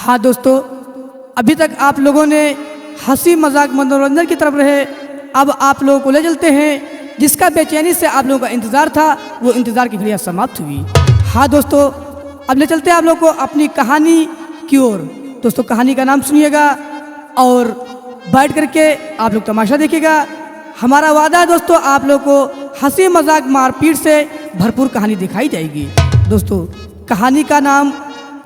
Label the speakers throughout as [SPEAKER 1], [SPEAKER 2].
[SPEAKER 1] हाँ दोस्तों, अभी तक आप लोगों ने हंसी मजाक मनोरंजन की तरफ रहे। अब आप लोगों को ले चलते हैं जिसका बेचैनी से आप लोगों का इंतज़ार था, वो इंतज़ार की घड़ियाँ समाप्त हुई। हाँ दोस्तों, अब ले चलते हैं आप लोग को अपनी कहानी की ओर। दोस्तों कहानी का नाम सुनिएगा और बैठ करके आप लोग तमाशा देखिएगा। हमारा वादा है दोस्तों, आप लोग को हंसी मजाक मारपीट से भरपूर कहानी दिखाई जाएगी। दोस्तों कहानी का नाम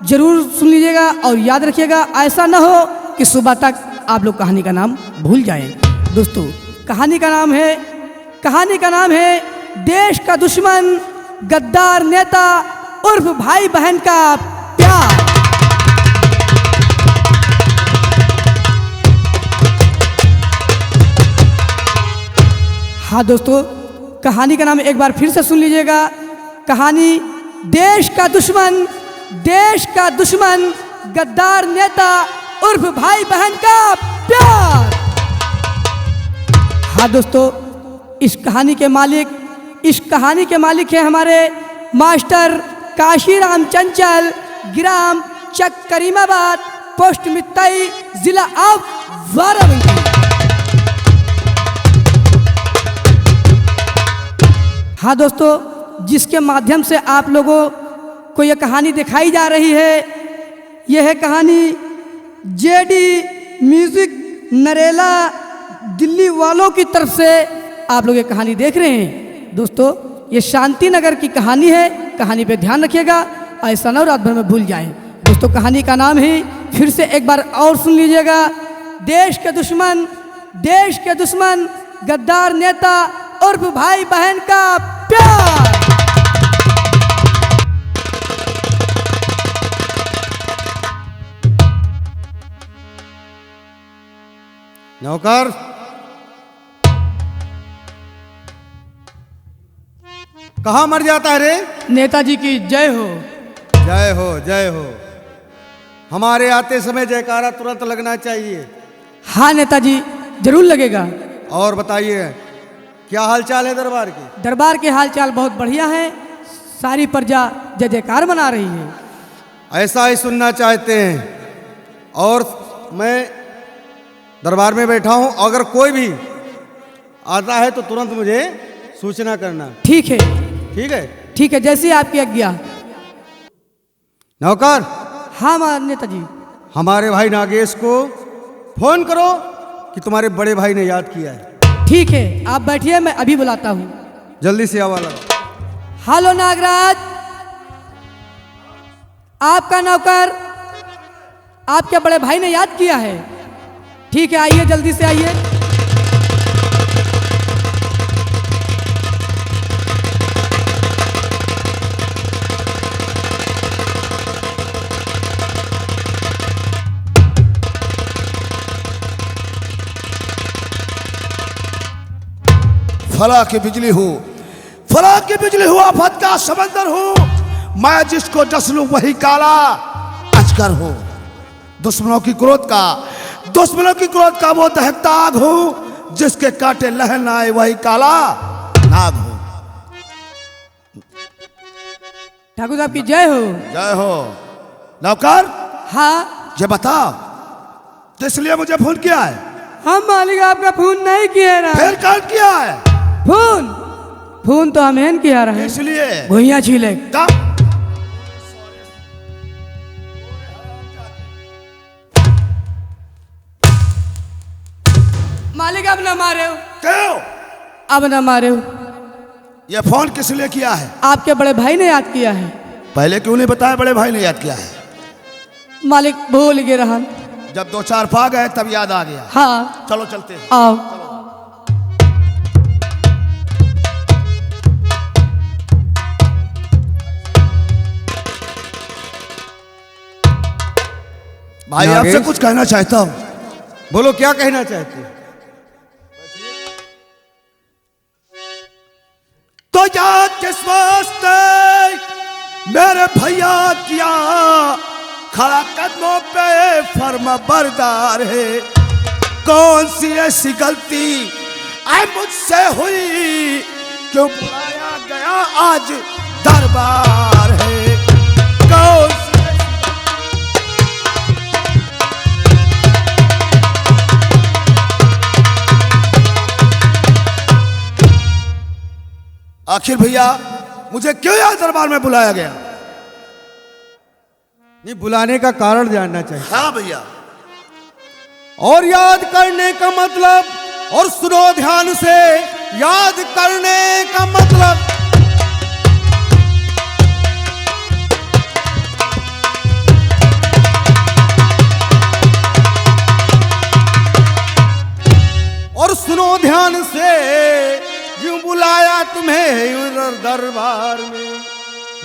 [SPEAKER 1] जरूर सुन लीजिएगा और याद रखिएगा, ऐसा ना हो कि सुबह तक आप लोग कहानी का नाम भूल जाएं। दोस्तों कहानी का नाम है देश का दुश्मन गद्दार नेता उर्फ भाई बहन का प्यार। हाँ दोस्तों, कहानी का नाम एक बार फिर से सुन लीजिएगा। कहानी देश का दुश्मन गद्दार नेता उर्फ भाई बहन का प्यार। हाँ दोस्तों, इस कहानी के मालिक हैं हमारे मास्टर काशीराम चंचल, ग्राम चक करीमाबाद, पोस्ट मित्तई, जिला ऑफ बाराबंकी। हाँ दोस्तों, जिसके माध्यम से आप लोगों को यह कहानी दिखाई जा रही है, यह है कहानी जेडी म्यूजिक नरेला दिल्ली वालों की तरफ से आप लोग ये कहानी देख रहे हैं। दोस्तों ये शांति नगर की कहानी है, कहानी पे ध्यान रखिएगा, ऐसा ना रात भर में भूल जाएं। दोस्तों कहानी का नाम ही फिर से एक बार और सुन लीजिएगा। देश के दुश्मन गद्दार नेता उर्फ भाई बहन का प्यार।
[SPEAKER 2] नौकर, कहाँ मर जाता है रे?
[SPEAKER 1] नेताजी की जय हो।
[SPEAKER 2] जय हो जय हो। हमारे आते समय जयकारा तुरंत लगना चाहिए।
[SPEAKER 1] हाँ नेताजी, जरूर लगेगा।
[SPEAKER 2] और बताइए क्या हालचाल है दरबार की?
[SPEAKER 1] दरबार के हालचाल बहुत बढ़िया है, सारी प्रजा जय जयकार मना रही है।
[SPEAKER 2] ऐसा ही सुनना चाहते हैं। और मैं दरबार में बैठा हूं, अगर कोई भी आता है तो तुरंत मुझे सूचना करना।
[SPEAKER 1] ठीक है ठीक है, जैसी आपकी आज्ञा।
[SPEAKER 2] नौकर।
[SPEAKER 1] हाँ नेताजी।
[SPEAKER 2] हमारे भाई नागेश को फोन करो कि तुम्हारे बड़े भाई ने याद किया है।
[SPEAKER 1] ठीक है, आप बैठिए, मैं अभी बुलाता हूँ।
[SPEAKER 2] जल्दी से आवा लगाओ।
[SPEAKER 1] हेलो नागराज, आपका नौकर आपके बड़े भाई ने याद किया है। ठीक है, आइए, जल्दी से आइए।
[SPEAKER 3] फला की बिजली हूँ, आफत का समंदर हूँ, मैं जिसको डस लूं वही काला अजगर हूँ। दुश्मनों की क्रोध का वो दहकता आग हूँ, जिसके काटे लहर ना आए वही काला नाग हूँ।
[SPEAKER 1] ठाकुर साहब की जय हो।
[SPEAKER 3] जय हो। नौकर,
[SPEAKER 1] हाँ
[SPEAKER 3] ये बताओ तो इसलिए मुझे फोन किया है?
[SPEAKER 1] हम मालिक आपका फोन नहीं किया रहा।
[SPEAKER 3] फिर कौन किया है?
[SPEAKER 1] फोन तो हमें किया रहा है,
[SPEAKER 3] इसलिए
[SPEAKER 1] भुइयां छीले। मालिक अब न मारे हो।
[SPEAKER 3] क्यों?
[SPEAKER 1] अब न मारे हो।
[SPEAKER 3] ये फोन किस लिए किया है?
[SPEAKER 1] आपके बड़े भाई ने याद किया है।
[SPEAKER 3] पहले क्यों नहीं बताया बड़े भाई ने याद किया है?
[SPEAKER 1] मालिक भूल गए रहा।
[SPEAKER 3] जब 2-4 पा गए तब याद आ गया।
[SPEAKER 1] हाँ
[SPEAKER 3] चलो चलते हैं।
[SPEAKER 1] आओ।
[SPEAKER 3] भाई आपसे कुछ कहना चाहता हूँ।
[SPEAKER 2] बोलो, क्या कहना चाहते हैं?
[SPEAKER 3] तो याद किस वास्ते मेरे भैया किया, खड़ा कदमों पे फर्मा बरदार है। कौन सी ऐसी गलती आई मुझसे हुई, क्यों बुलाया गया आज दरबार है। कौन सी आखिर भैया मुझे क्यों यहाँ दरबार में बुलाया गया?
[SPEAKER 2] नहीं, बुलाने का कारण जानना चाहिए।
[SPEAKER 3] हाँ भैया।
[SPEAKER 2] और याद करने का मतलब, और सुनो ध्यान से, याद करने का मतलब और सुनो ध्यान से, यूं बुलाया तुम्हें दरबार में,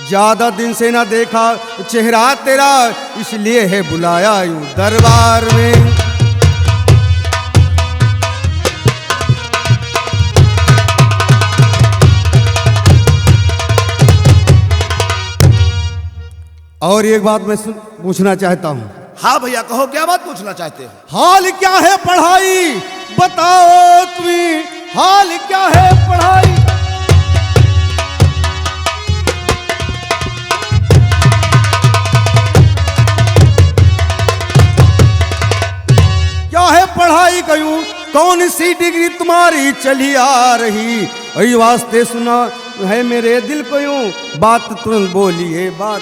[SPEAKER 2] ज्यादा दिन से ना देखा चेहरा तेरा, इसलिए है बुलाया यूं दरबार में। और एक बात मैं पूछना चाहता हूं।
[SPEAKER 3] हाँ भैया कहो, क्या बात पूछना चाहते हो?
[SPEAKER 2] हाल क्या है पढ़ाई बताओ तुम्हें, हाल क्या है पढ़ाई? क्या है पढ़ाई कयूं, कौन सी डिग्री तुम्हारी चली आ रही? वही वास्ते सुना है मेरे दिल को यूं, बात तुरंत बोलिए बात।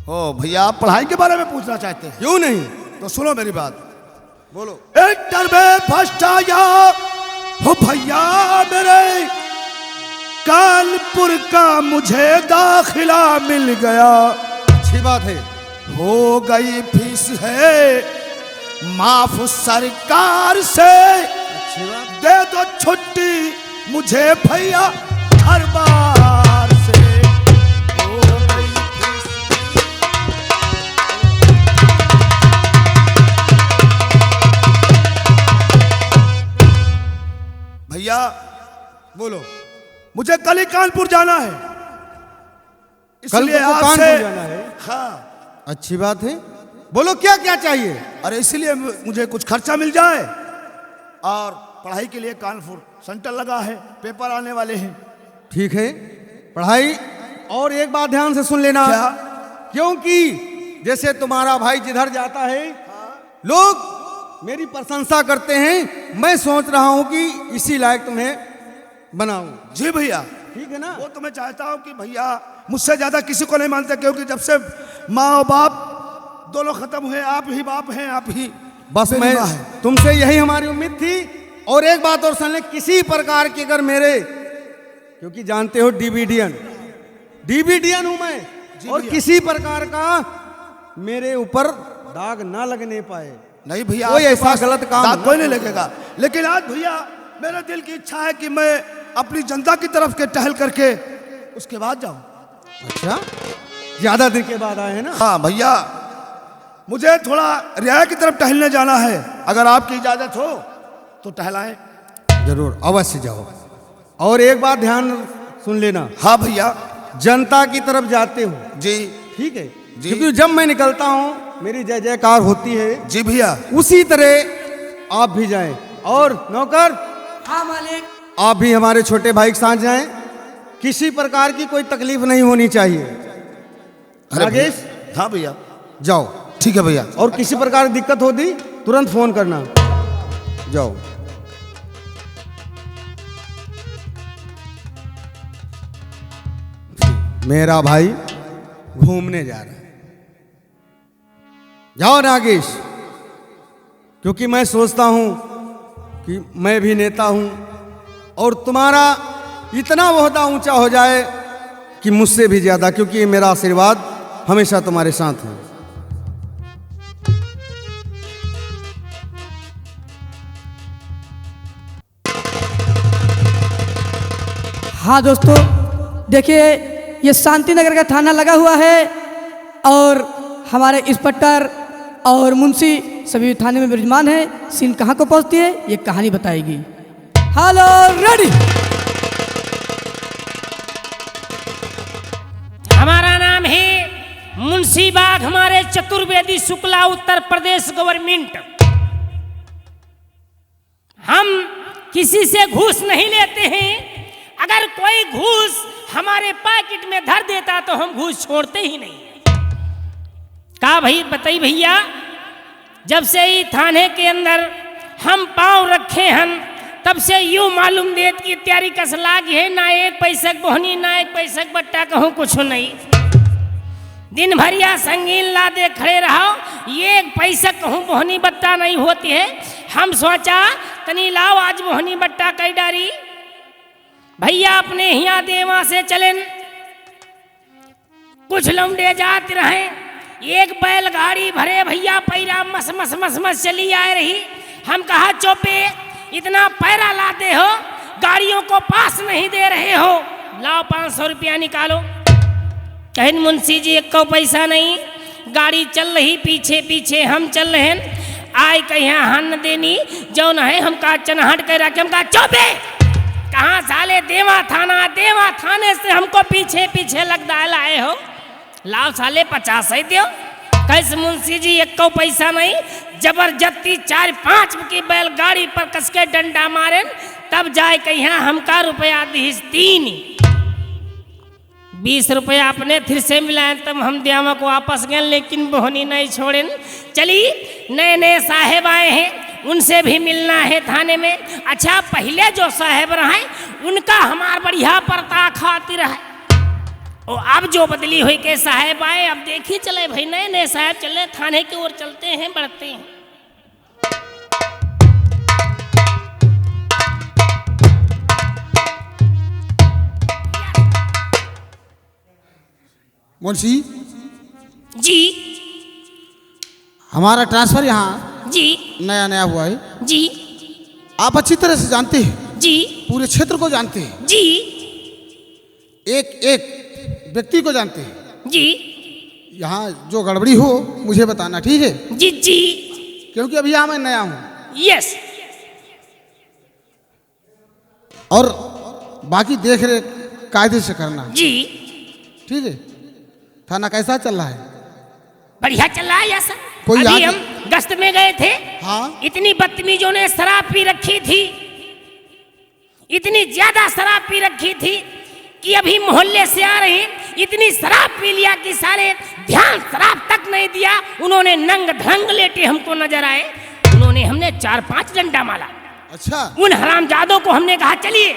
[SPEAKER 3] ओ भैया आप पढ़ाई के बारे में पूछना चाहते हैं?
[SPEAKER 2] क्यों नहीं,
[SPEAKER 3] तो सुनो मेरी बात।
[SPEAKER 2] बोलो।
[SPEAKER 3] इंटर में फर्स्ट आया हो भैया मेरे, कानपुर का मुझे दाखिला मिल गया।
[SPEAKER 2] अच्छी बात है।
[SPEAKER 3] हो गई फीस है माफ सरकार से,
[SPEAKER 2] अच्छी बात।
[SPEAKER 3] दे दो छुट्टी मुझे भैया घर बार से। हो गई फीस। भैया
[SPEAKER 2] बोलो।
[SPEAKER 3] मुझे कल ही कानपुर जाना है, इसलिए
[SPEAKER 2] तुमको
[SPEAKER 3] आपसे
[SPEAKER 2] कानपुर जाना है?
[SPEAKER 3] हाँ।
[SPEAKER 2] अच्छी बात है, बोलो क्या क्या चाहिए?
[SPEAKER 3] अरे इसलिए मुझे कुछ खर्चा मिल जाए, और पढ़ाई के लिए कानपुर सेंटर लगा है, पेपर आने वाले हैं।
[SPEAKER 2] ठीक है, पढ़ाई। और एक बात ध्यान से सुन लेना।
[SPEAKER 3] क्या?
[SPEAKER 2] क्योंकि जैसे तुम्हारा भाई जिधर जाता है लोग मेरी प्रशंसा करते हैं, मैं सोच रहा हूं कि इसी लायक तुम्हें बनाऊं।
[SPEAKER 3] जी भैया।
[SPEAKER 2] ठीक है ना?
[SPEAKER 3] वो तो मैं चाहता हूँ कि भैया मुझसे ज्यादा किसी को नहीं मानते, क्योंकि जब से माँ और बाप दोनों खत्म हुए, आप ही बाप हैं, आप ही
[SPEAKER 2] बस
[SPEAKER 3] मेरी
[SPEAKER 2] मैं
[SPEAKER 3] माँ है।
[SPEAKER 2] तुमसे यही हमारी उम्मीद थी। और एक बात और सुन ले, किसी प्रकार की अगर मेरे, क्योंकि जानते हो डीबीडियन हूं मैं, और
[SPEAKER 3] भैया।
[SPEAKER 2] किसी प्रकार का मेरे ऊपर दाग ना लगने पाए।
[SPEAKER 3] नहीं भैया,
[SPEAKER 2] कोई
[SPEAKER 3] आपके
[SPEAKER 2] ऐसा
[SPEAKER 3] पास
[SPEAKER 2] गलत काम
[SPEAKER 3] दाग
[SPEAKER 2] ना
[SPEAKER 3] कोई नहीं
[SPEAKER 2] करो।
[SPEAKER 3] लगेगा। लेकिन आज भैया मेरे दिल की इच्छा है कि मैं अपनी जनता की तरफ के टहल करके उसके बाद जाऊं।
[SPEAKER 2] अच्छा, ज्यादा दिन के बाद आए हैं ना?
[SPEAKER 3] हाँ भैया, मुझे थोड़ा रियाया की तरफ टहलने जाना है, अगर आपकी इजाजत हो तो टहलाएं।
[SPEAKER 2] जरूर, अवश्य जाओ। और एक बात ध्यान सुन लेना।
[SPEAKER 3] हाँ भैया।
[SPEAKER 2] जनता की तरफ जाते हो,
[SPEAKER 3] जी
[SPEAKER 2] ठीक है?
[SPEAKER 3] जी।
[SPEAKER 2] क्योंकि जब मैं निकलता हूं मेरी जय जयकार होती है,
[SPEAKER 3] जी भैया।
[SPEAKER 2] उसी तरह आप भी जाएं। और नौकर,
[SPEAKER 1] हाँ मालिक।
[SPEAKER 2] आप भी हमारे छोटे भाई के साथ जाएं, किसी प्रकार की कोई तकलीफ नहीं होनी चाहिए।
[SPEAKER 3] अरे
[SPEAKER 2] राजेश,
[SPEAKER 3] भैया। हाँ भैया।
[SPEAKER 2] जाओ।
[SPEAKER 3] ठीक है भैया।
[SPEAKER 2] और किसी प्रकार की दिक्कत होती तुरंत फोन करना। जाओ। मेरा भाई घूमने जा रहा है। जाओ नागेश, क्योंकि मैं सोचता हूं कि मैं भी नेता हूं और तुम्हारा इतना ओहदा ऊंचा हो जाए कि मुझसे भी ज्यादा, क्योंकि मेरा आशीर्वाद हमेशा तुम्हारे साथ है।
[SPEAKER 1] हाँ दोस्तों, देखिए ये शांति नगर का थाना लगा हुआ है और हमारे इंस्पेक्टर और मुंशी सभी थाने में विराजमान है। सीन कहाँ को पहुँचती है ये कहानी बताएगी। Hello, ready.
[SPEAKER 4] हमारा नाम है मुंशी बाग, हमारे चतुर्वेदी शुक्ला, उत्तर प्रदेश गवर्नमेंट। हम किसी से घूस नहीं लेते हैं। अगर कोई घूस हमारे पैकेट में धर देता तो हम घूस छोड़ते ही नहीं। का भाई बताई भैया, जब से ही थाने के अंदर हम पांव रखे हन तब से यूं मालूम देत की तैयारी कस लागी है, ना एक पैसक बोहनी ना एक पैसक बट्टा कहूँ कुछ नहीं। दिन भरिया संगीन लादे खड़े रहो, ये एक पैसक कहूँ बोहनी बट्टा नहीं होती है। हम सोचा तनी लाओ आज बोहनी बट्टा कई डारी। भैया अपने यहाँ देवा से चलें, कुछ लौंडे जाते रहे, एक बैलगाड़ी भरे भैया पैरा मस मस मस मस चली आ रही। हम कहा चौपे इतना पैरा लाते हो, गाड़ियों को पास नहीं दे रहे हो, लाओ 500 रुपया निकालो। कहें मुंशी जी एक को पैसा नहीं, गाड़ी चल रही पीछे पीछे हम चल रहे हैं, आय कहीं हन देनी जो न है हम कहा चनहट कर रखे। हम कहा चौपे कहाँ साले देवा थाने से हमको पीछे पीछे लगदा लाए हो, लाओ साले 50 ही दो। कैसे मुंशी जी एक को पैसा नहीं, जबरदस्ती 4-5 की बैलगाड़ी पर कसके डंडा मारे, तब जाए कहीं हमका रुपया दीस 3 20 रुपया अपने फिर से मिलाए, तब हम देवा को वापस गए, लेकिन बोहनी नहीं छोड़े। चली नए नए साहेब आए हैं, उनसे भी मिलना है थाने में। अच्छा पहले जो साहेब रहे उनका हमार बढ़िया परता खातिर है, और अब जो बदली हुई के साहेब आए, अब देखी चले भाई नए नए साहेब चले, थाने की ओर चलते हैं बढ़ते हैं।
[SPEAKER 3] मुंशी
[SPEAKER 4] जी
[SPEAKER 3] हमारा ट्रांसफर यहाँ
[SPEAKER 4] जी
[SPEAKER 3] नया नया हुआ है,
[SPEAKER 4] जी
[SPEAKER 3] आप अच्छी तरह से जानते हैं,
[SPEAKER 4] जी
[SPEAKER 3] पूरे क्षेत्र को जानते हैं,
[SPEAKER 4] जी
[SPEAKER 3] एक एक व्यक्ति को जानते हैं।
[SPEAKER 4] जी
[SPEAKER 3] यहाँ जो गड़बड़ी हो मुझे बताना, ठीक है?
[SPEAKER 4] जी जी
[SPEAKER 3] क्योंकि अभी यहाँ मैं नया हूँ।
[SPEAKER 4] यस।
[SPEAKER 3] और बाकी देख रेख कायदे से करना,
[SPEAKER 4] जी
[SPEAKER 3] ठीक है? थाना कैसा चल रहा है?
[SPEAKER 4] बढ़िया चल रहा है या सर?
[SPEAKER 3] कोई
[SPEAKER 4] अभी
[SPEAKER 3] आगे-
[SPEAKER 4] हम गश्त में गए थे,
[SPEAKER 3] हाँ।
[SPEAKER 4] इतनी बदतमीजों ने शराब पी रखी थी, इतनी ज्यादा शराब पी रखी थी कि अभी मोहल्ले से आ रहे इतनी शराब पी लिया कि सारे ध्यान शराब तक नहीं दिया। उन्होंने नंग धंग लेटे हमको नजर आए, उन्होंने हमने 4-5 डंडा मारा।
[SPEAKER 3] अच्छा,
[SPEAKER 4] उन हरामजादों को हमने कहा चलिए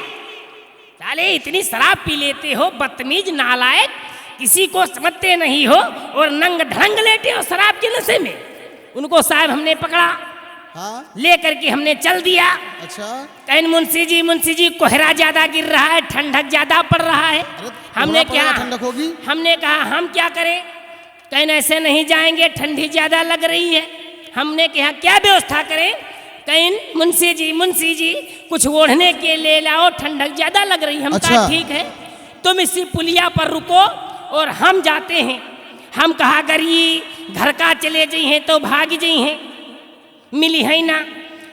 [SPEAKER 4] साले इतनी शराब पी लेते हो, बदतमीज नालायक, किसी को समझते नहीं हो और नंग ढंग लेते हो शराब के नशे में। उनको साहब हमने पकड़ा,
[SPEAKER 3] हाँ,
[SPEAKER 4] लेकर के हमने चल दिया।
[SPEAKER 3] अच्छा।
[SPEAKER 4] कहीं मुंशी जी कोहरा ज्यादा गिर रहा है, ठंडक ज्यादा पड़ रहा है। हमने क्या
[SPEAKER 3] ठंडक होगी?
[SPEAKER 4] हमने कहा हम क्या करें, कहीं ऐसे नहीं जाएंगे, ठंडी ज्यादा लग रही है। हमने कहा क्या व्यवस्था करें, कहीं मुंशी जी कुछ ओढ़ने के लिए लाओ, ठंडक ज्यादा लग रही है। हम कहा
[SPEAKER 3] अच्छा।
[SPEAKER 4] ठीक है, तुम इसी पुलिया पर रुको और हम जाते हैं। हम कहा अगर ये घर का चले जाई हैं तो भाग जाई हैं, मिली है ना,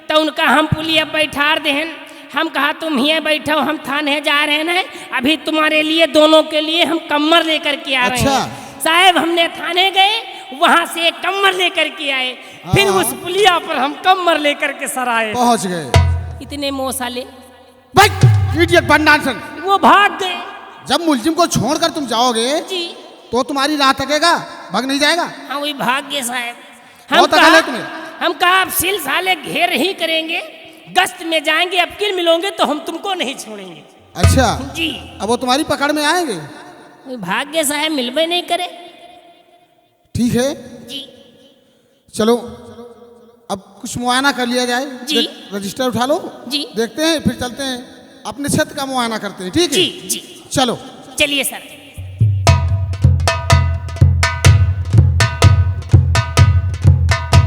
[SPEAKER 4] तो उनका हम पुलिया बैठा देहन। हम कहा तुम ही बैठो, हम थाने जा रहे हैं, अभी तुम्हारे लिए दोनों के लिए हम कम्मर लेकर के आ रहे
[SPEAKER 3] अच्छा।
[SPEAKER 4] हैं। साहब हमने थाने गए, वहां से एक कम्मर लेकर के आए, फिर
[SPEAKER 3] हाँ।
[SPEAKER 4] उस पुलिया पर हम कम्मर लेकर के सर आए।
[SPEAKER 3] पहुंच गए।
[SPEAKER 4] इतने मोसाले
[SPEAKER 3] इडियट बंडासन।
[SPEAKER 4] वो भाग गए।
[SPEAKER 3] जब मुलजिम को छोड़कर तुम जाओगे
[SPEAKER 4] जी
[SPEAKER 3] तो तुम्हारी राह तकेगा, भाग नहीं जाएगा।
[SPEAKER 4] हाँ वही भाग गए साहब।
[SPEAKER 3] बहुत अकल है तुम्हें।
[SPEAKER 4] हम कहा आप सिल साले घेर ही करेंगे, गश्त में जाएंगे, अब किल मिलोगे तो हम तुमको नहीं छोड़ेंगे।
[SPEAKER 3] अच्छा,
[SPEAKER 4] जी
[SPEAKER 3] अब वो तुम्हारी पकड़ में आएंगे?
[SPEAKER 4] वही भाग गए साहब, मिलबे नहीं करे।
[SPEAKER 3] ठीक है,
[SPEAKER 4] जी
[SPEAKER 3] चलो अब कुछ मुआयना कर लिया जाए।
[SPEAKER 4] जी।
[SPEAKER 3] रजिस्टर उठा लो,
[SPEAKER 4] जी
[SPEAKER 3] देखते हैं, फिर चलते हैं अपने क्षेत्र का मुआयना करते हैं, ठीक है?
[SPEAKER 4] जी जी
[SPEAKER 3] चलो।
[SPEAKER 4] चलिए सर।